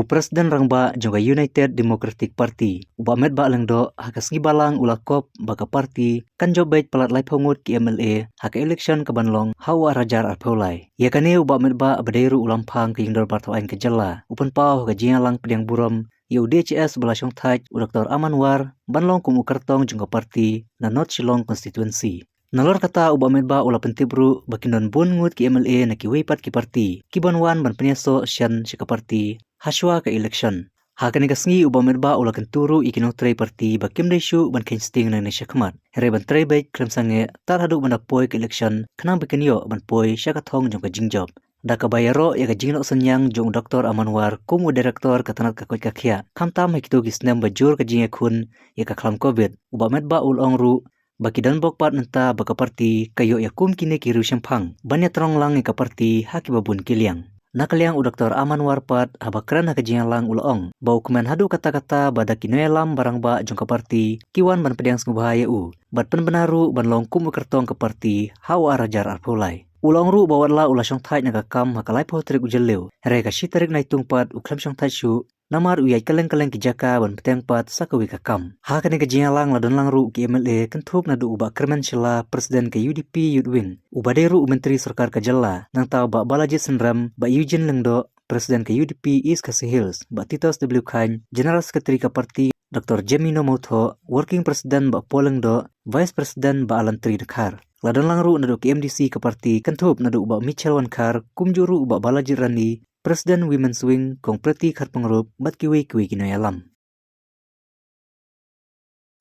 Presiden rangba juga United Democratic Party. Uba met ba lang do hakas ngibalang ulakop baka party kan jobait palat lai pongut ki MLA haka election ke banlong hawa rajar arpaulai. Ya kani uba met ba abadairu ulampang ke yingdor bartawan ke jala. Upan pau haka jingalang pediang buram ya UDCS belasong taj Dr. Amanwar banlong kumu kertong jungka party na North Shillong constituency. Nalor kata uba met ba ula pentibru bakindon bun ngut ki MLA na kiwipat ki party. Kibanwan ban penyaso syan shika party haswa ke election. Hakan igasngi uba met ba ula kenturu ikinong tray party bakim desyu ban kinsting na nisya kemat. Here ban tray baik krem sange tar haduk ban poi ke election kenang bikinyo ban poi syakathong jong ka jingjob. Daka bayaro ya ka jingnok senyang jong Dr. Amanwar kumu direktor katanat kakoi kakia. Kamtam hekito gisnem bajur ka jingye kun ya ka klam COVID. Uba met ba ulong ru baki dan bokpat nenta baka party kayo ya kum kine kiru syempang. Banyak terong lang ya ka party haki babun kiliang. Nakaliang Dr. Amanwar pat habakran haka jingalang ulong. Bau kemen hadu kata-kata bada kinoelam barang ba jong ka party kiwan ban pediang bahaya u. Bat penbenaru ban long kumu kertong ke party hawa rajar arpulai. Ulang ru bawatla ula syong thai naga kam hakalai po trik ujeleu. Here ka shitarik nai tungpat uklam syong thai syu. Namar uyai keleng-keleng ki jaka ban peteng pat sakawi ka kam. Hakane ka jingalang ladon lang ru ki MLA kentup nadu uba kermen sila presiden ke UDP Yudwin. Uba deru menteri sarkar ka jala nang tau ba Balaji Sendram ba Eugene Lengdo presiden ke UDP East Khasi Hills ba Titos W Khan general secretary ka parti Dr. Jemino Motho working president ba Polengdo vice president ba Alan Tri Dekar. Ladon lang ru nadu ki MDC ka parti kentup nadu uba Mitchell Wankar kumjuru uba Balaji Randi Presiden Women's Wing kong Preti Karpengrup bat kiwi-kiwi kinoyalam.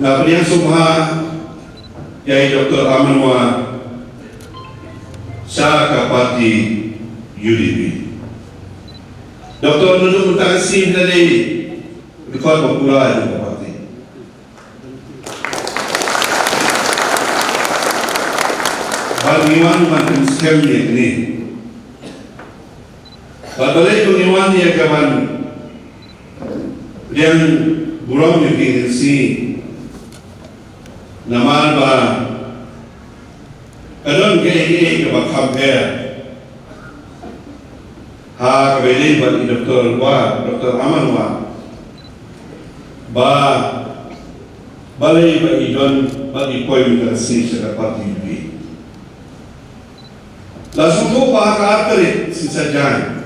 Na pediang sumha yai Dr. Amanwar sa ka parti UDP. Dr. Nudung Mutasin dari rekod popular ka parti. Baliwan man skam ni. Balai pengiwan dia kawan yang burung yang kingsi nama ba kadon ke kawan kamper ha kebeli buat Dr. Amanwar ba balai ba idon bagi poin kingsi secara parti ini langsung tu pakar terik sisa jangan.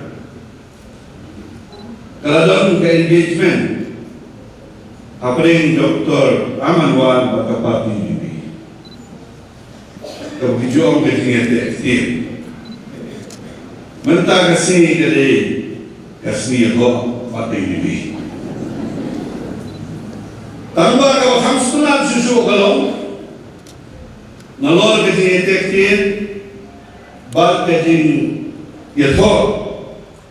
Kalau dalam engagement, apa yang Dr. Amanwar baka parti ini, kalau hijau meeting aktif, mentah kasih dari kasih ho parti ini. Tambah kalau kamu sebenarnya susu kalau nalor meeting aktif, bal meeting yaitu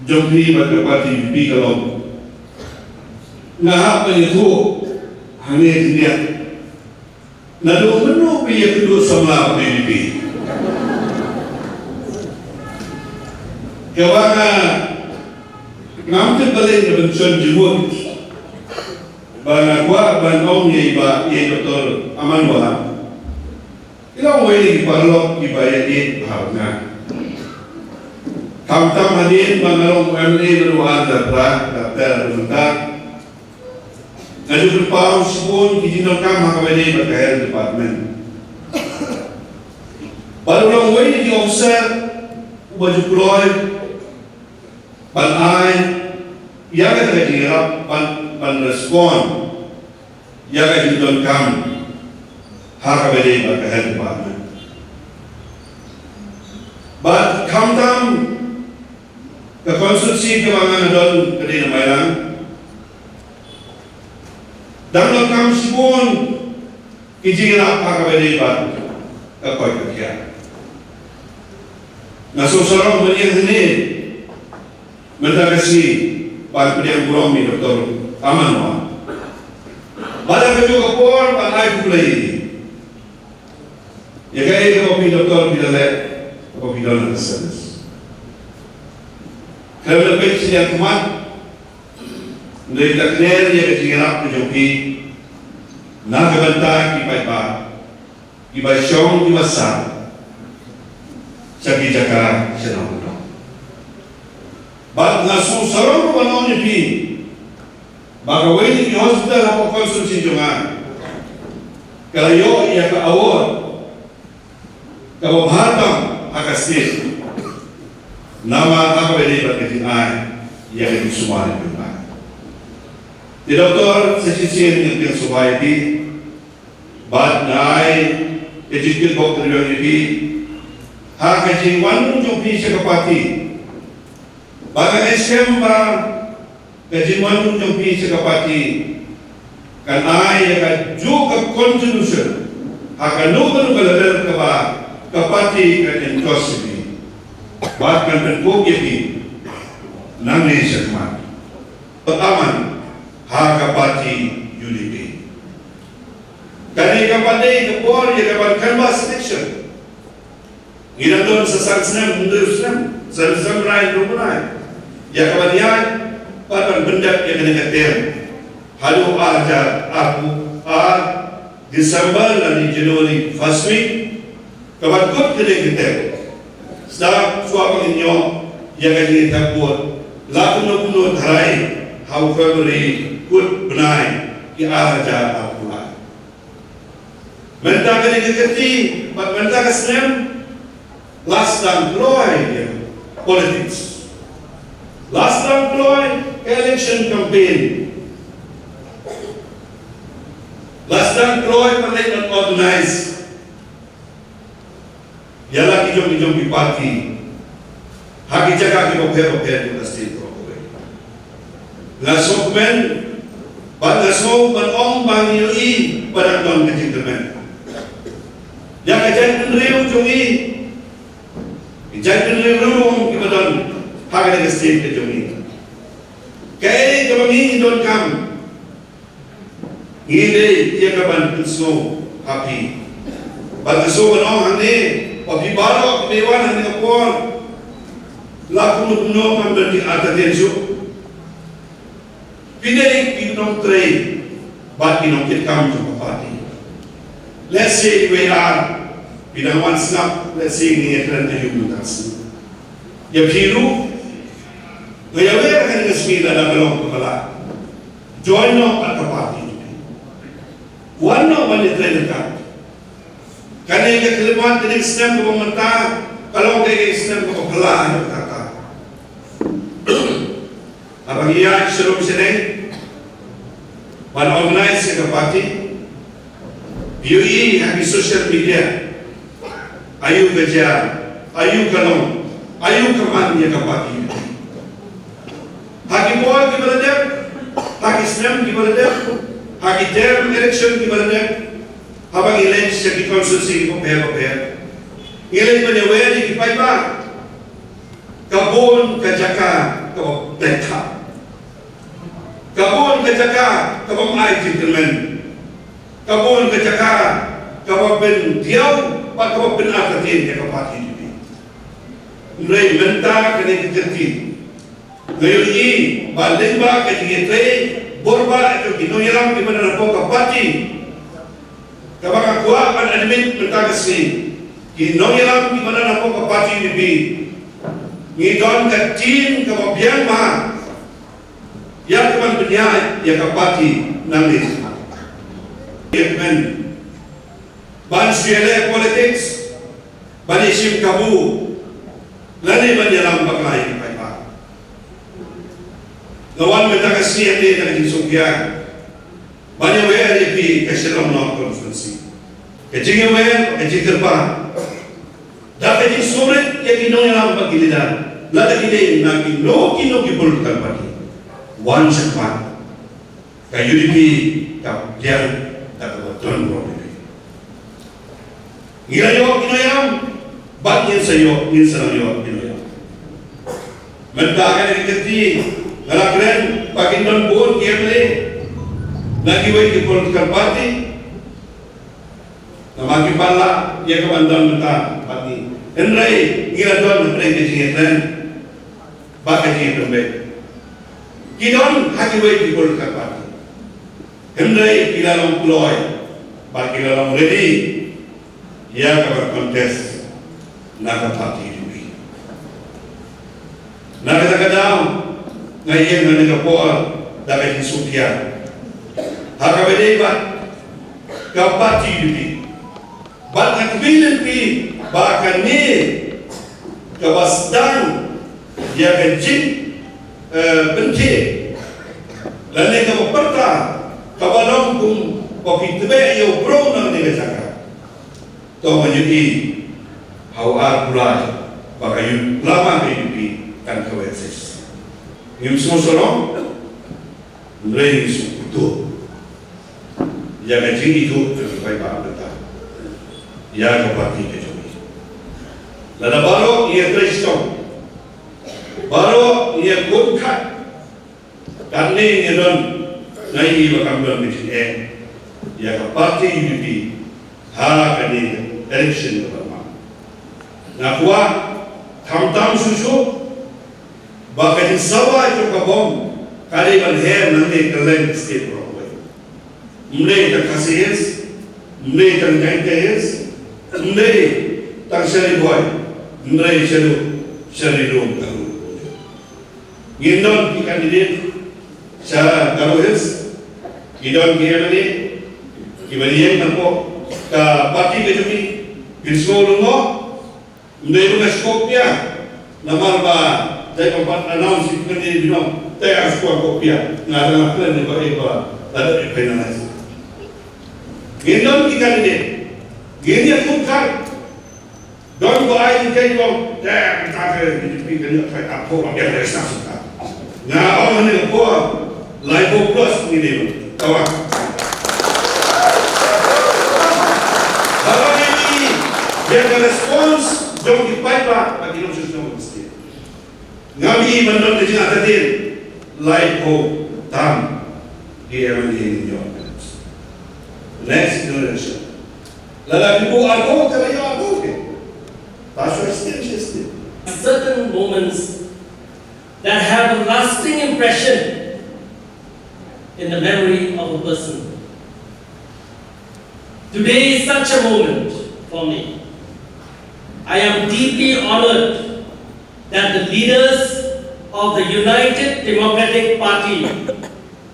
Jomli baka parti UDP kalau ngahap itu hanya dia lalu menu pilih kedua sama UDP kawana ngambil balik ke bencon jemut bana kuat ban om ye Dr. Amanwar ila wei di parlok di bayar harga Tam-tam hadir mengalung MLA beruang dapra daptar bentar. Naju berpau sepun kijinok kam hakabedi berkahir departemen. Baru orang wei di officer baju kuloy ban ai ia kata dirap ban respon ia kata kijinok kam hakabedi berkahir departemen. But tam ke konstruksi kewangan adon kedai namailang dan lokam sipun kijinap hakabedi bat kakoi kakia nasusorong beriang ini mentagasi bat pediang buromi Dr. Amanwar pada keju kapor bat ai kulai ya kaya kopi Dr. Bidale kopi Bidale Service kalau lebih siang kuat, dari takdir dia kecingat menjoki, nak kebentar kipai ba, kipai syong kipai sah, sakit jaka senang. Bat ngasu sarong panon ni pi, Baka waiting in hospital ako konsulsin jungan. Kalayo iya ka award. Kababhatang akasir. Nama akabili bagitin ay iya ka sumali jungan. Di doktor sa sisir ng piyang society, bad na ay ejikil doktor yung ibi, hakajing wanong yung pisya kapati. Baka SM ba kajiman yung pisya kapati kan ay ka juga contribution hakanugan kalabel ka ba kapati ka entrosity bahkan berkugi nang nation man pataman hakapati UDP kani kapati kapor ya kapan canvas section ginandon sa sansam mundusam sa samrai rumunay ya kapatian pada benda yang kena ketem halu aja aku Desember dan Januari first week kawan kut kena ketem sedang suap inyo yang kena takut laku nukuno dharai hau February kut benai ki aja aku lah menta kena keketi menta kesem last time ploy politics last time ploy election campaign. Last time Troy pernah not organize. Yala kijong party. Haki jaga ki di state Troy. Lasok men, bad lasok man bang yoi pada ton kejingkemen. Ya kajan riu jongi. Kajan riu ki badon haki di state kejongi. Kaya kalau ini don kam, ini dia kapan penso happy. Bagiso orang ini, api baru kemewahan ini kapor, laku nuno kan berarti ada tensu. Pindah pinong tray, bat pinong kita kam juga party. Let's say we are pinang one snap, let's say ini trend yang mutasi. Ya piru. Kaya wala ka nga smila na galong pala. Join no at kapati. Wano man itrain ka. Kani ka kalimuan tinig stem ko mata, kalong kay stem ko pala ano kaka. Abang iya siro bisene. Wan organize ka kapati. BUE habi social media. Ayu gaja, ayu kalong, ayu kaman ya kapati. Haki board ki baladep, haki SNEM ki baladep, haki term election ki baladep, habang election ki consulsi ki paper. Ilay maneweli ki paiba, kabon kajaka kabang teka, kabon kajaka kabang ay gentleman, kabon kajaka kabang ben diaw, pa kabang ben atatin ki kapati ni. Nray menta kani kiti. Ngayon balik ba kajigitay borba ito ginoyang di mana po kapati kapag kuha pan admit mentagasi ginoyang di mana po kapati ni bi ngidon katin kababian ma yang kaman benyai ya kapati nangis yakmen ban suele politics ban isim kabu lani banyalang baklay Lawan mentagasi yang dia nak disungkian, banyak wayar yang pi keselam nak konferensi. Kecingnya wayar, kecing terpa. Dapat kecing sulit yang kino yang lambat giliran. Lada kita nak kino kipulkan pagi. One sepan. Kayu di pi kap dia tak betul problem. Gira yo kino yang, bat yin sayo kino yang. Mentagasi kecing. Kalau kalian pakai non-board KMLA lagi wait di political party namaki pala ya kabandan mata party enrai ngira don enrai kejingan bakal jingin kidon haki wait di political party enrai kilalong ploy bak kilalong ready ya kabar contest naga party ini naga kadang ngayon na nagapor dapat disupian. Haka berdebat kapat UDP. Bat akbilan pi bahkan ni kebasdan dia kecil benci. Lalu kamu perta kabalong kum kopi tebe yo pro nang ni besaka. To menjadi hawa pulai bagayu lama UDP kan kawetses. Ngim semua mulai itu. Yang kecil itu terbaik betul. Yang keparti kecuali. Lalu baru ia Kristen, baru ia Gurkha. Karena ia don naik bakal bermicin yang keparti UDP ha kini election pertama. Nakwa tam susu bakal disawai juga bom kali berher nanti kalian state pro. Mulai terkasih, mulai terjangkau, mulai tersyari boy, mulai syari rum karu. Gindon ki kandidat syara karuhis, gindon ki emani, ki beriang nampo ka parti kejumi, binsmo lungo, mulai lunga skopia, namar ba jai kompat announce kandidat binom, tayar skopia, ngarang plan ni ba eba, ada finalize. Gendon ki kandidat, gendia Gurkha, don ko ay kay ko, kita ke UDP kan kay apo ang yang resa suka. Na orang ni ko live plus ni dia, kawan. Kalau ini dia ada respons, jom dipakai bagi orang susah mesti. Ngabi mandor di sini ada dia live tam dia menjadi jom. Next generation. Lalu ibu aku kerja aku ke? Pasal still. Certain moments that have a lasting impression in the memory of a person. Today is such a moment for me. I am deeply honored that the leaders of the United Democratic Party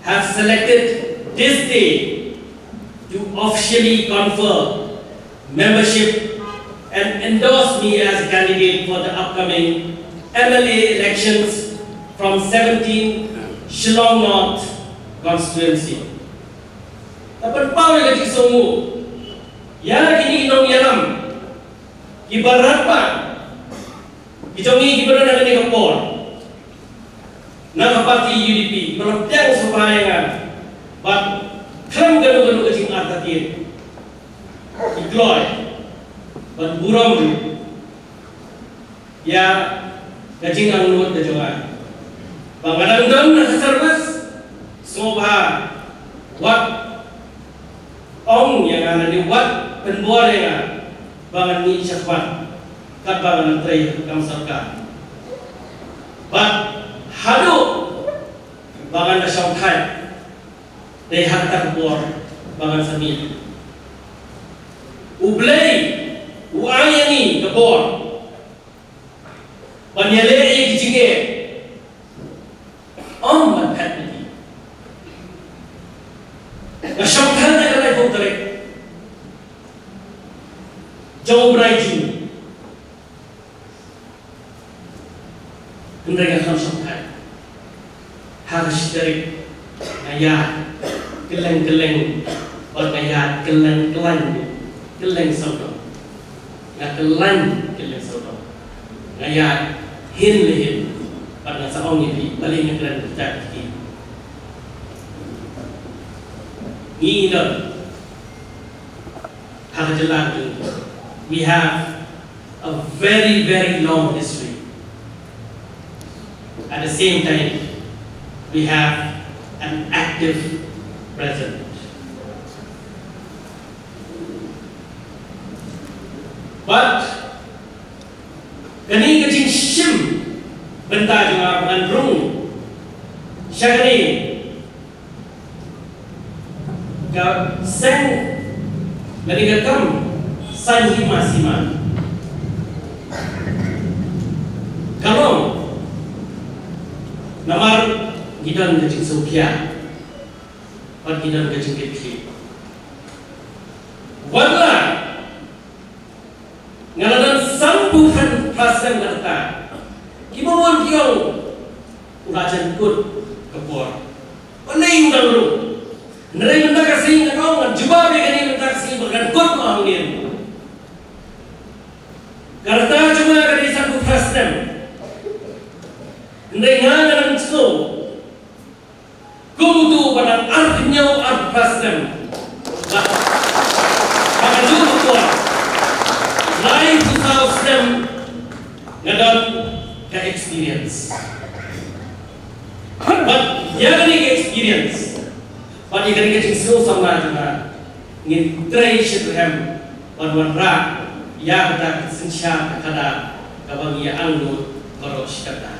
have selected this day to officially confer membership and endorse me as a candidate for the upcoming MLA elections from 17 Shillong North constituency. Dapat pau yang kecil semua, ya kini inong yalam, ibarat pa, ijongi ibarat nak ni kapor, nak parti UDP, kalau tiang supaya but Klam galu kecing artatir, ikloy, but buram ya kecing anglut kejongan. Bangalang dam nak servis, semua wat ong yang ada di wat penbuat yang bangan ni syafat, kat bangan tray kamsarka. But hadu bangan nasyautai. They had that war, bangan sami. Ublay, uayani kabor. Banyale kijinge. Man patni. Nasyamkan na kalay kong tarik. Jauh beraju. Kendari akan syamkan. Harus tarik. Ayat. Keleng-keleng bergaya keleng soto keleng soto gaya hin pada seorang ini paling keren terjadi ini harus jelas we have a very long history. At the same time we have an active president. But kani kecing shim benta juga mengandung syakani ka sen meninggalkan sanji masiman kalau namar gidan gajing Sofia, pat gidan gajing Ketki. Wala ngaladan sampuhan prasem kata, kimawon kiyong urajan kut kepor. Panay udang lu, nerai mendak kasih ngakau ngan jubah begini mendak kasih berkan kut mahungin. Karena cuma dari satu prasem, nerai ngangan itu, kudu pada artinya art prasem. Lain susah Muslim ngadon ke experience. But yang ni experience, but yang ni kecil sama juga ngin try syukuram, wan ra ya kita sensia kada kabang ya anggut baros kata.